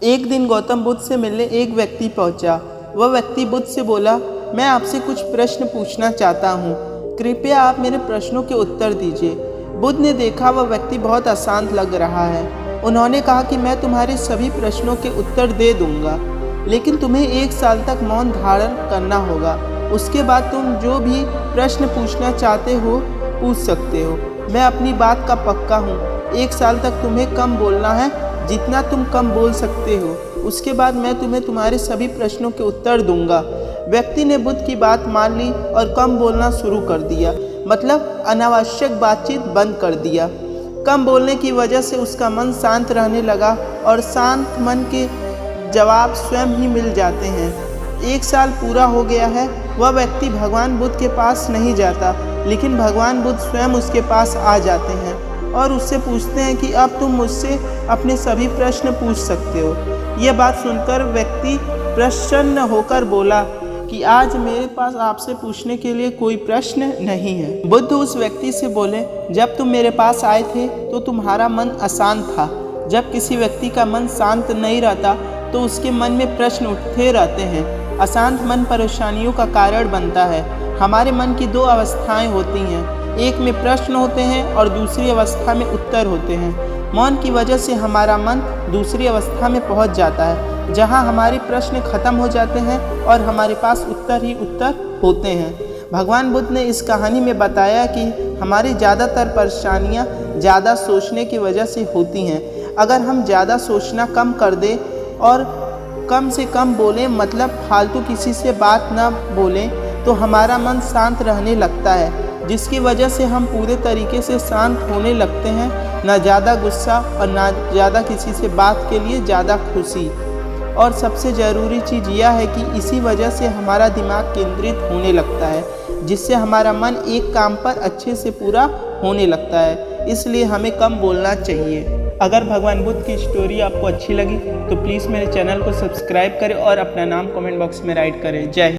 एक दिन गौतम बुद्ध से मिलने एक व्यक्ति पहुंचा। वह व्यक्ति बुद्ध से बोला, मैं आपसे कुछ प्रश्न पूछना चाहता हूँ, कृपया आप मेरे प्रश्नों के उत्तर दीजिए। बुद्ध ने देखा वह व्यक्ति बहुत अशांत लग रहा है। उन्होंने कहा कि मैं तुम्हारे सभी प्रश्नों के उत्तर दे दूंगा, लेकिन तुम्हें 1 साल तक मौन धारण करना होगा। उसके बाद तुम जो भी प्रश्न पूछना चाहते हो पूछ सकते हो। मैं अपनी बात का पक्का हूँ। 1 साल तक तुम्हें कम बोलना है, जितना तुम कम बोल सकते हो। उसके बाद मैं तुम्हें तुम्हारे सभी प्रश्नों के उत्तर दूंगा। व्यक्ति ने बुद्ध की बात मान ली और कम बोलना शुरू कर दिया, मतलब अनावश्यक बातचीत बंद कर दिया। कम बोलने की वजह से उसका मन शांत रहने लगा और शांत मन के जवाब स्वयं ही मिल जाते हैं। 1 साल पूरा हो गया है। वह व्यक्ति भगवान बुद्ध के पास नहीं जाता, लेकिन भगवान बुद्ध स्वयं उसके पास आ जाते हैं और उससे पूछते हैं कि अब तुम मुझसे अपने सभी प्रश्न पूछ सकते हो। यह बात सुनकर व्यक्ति प्रसन्न होकर बोला कि आज मेरे पास आपसे पूछने के लिए कोई प्रश्न नहीं है। बुद्ध उस व्यक्ति से बोले, जब तुम मेरे पास आए थे तो तुम्हारा मन अशांत था। जब किसी व्यक्ति का मन शांत नहीं रहता तो उसके मन में प्रश्न उठते रहते हैं। अशांत मन परेशानियों का कारण बनता है। हमारे मन की 2 अवस्थाएं होती हैं, एक में प्रश्न होते हैं और दूसरी अवस्था में उत्तर होते हैं। मौन की वजह से हमारा मन दूसरी अवस्था में पहुंच जाता है, जहां हमारे प्रश्न खत्म हो जाते हैं और हमारे पास उत्तर ही उत्तर होते हैं। भगवान बुद्ध ने इस कहानी में बताया कि हमारी ज़्यादातर परेशानियां ज़्यादा सोचने की वजह से होती हैं। अगर हम ज़्यादा सोचना कम कर दें और कम से कम बोलें, मतलब फालतू किसी से बात ना बोलें, तो हमारा मन शांत रहने लगता है, जिसकी वजह से हम पूरे तरीके से शांत होने लगते हैं। ना ज़्यादा गुस्सा और ना ज़्यादा किसी से बात के लिए ज़्यादा खुशी। और सबसे ज़रूरी चीज़ यह है कि इसी वजह से हमारा दिमाग केंद्रित होने लगता है, जिससे हमारा मन एक काम पर अच्छे से पूरा होने लगता है। इसलिए हमें कम बोलना चाहिए। अगर भगवान बुद्ध की स्टोरी आपको अच्छी लगी तो प्लीज़ मेरे चैनल को सब्सक्राइब करें और अपना नाम कमेंट बॉक्स में राइट करें। जय हिंद।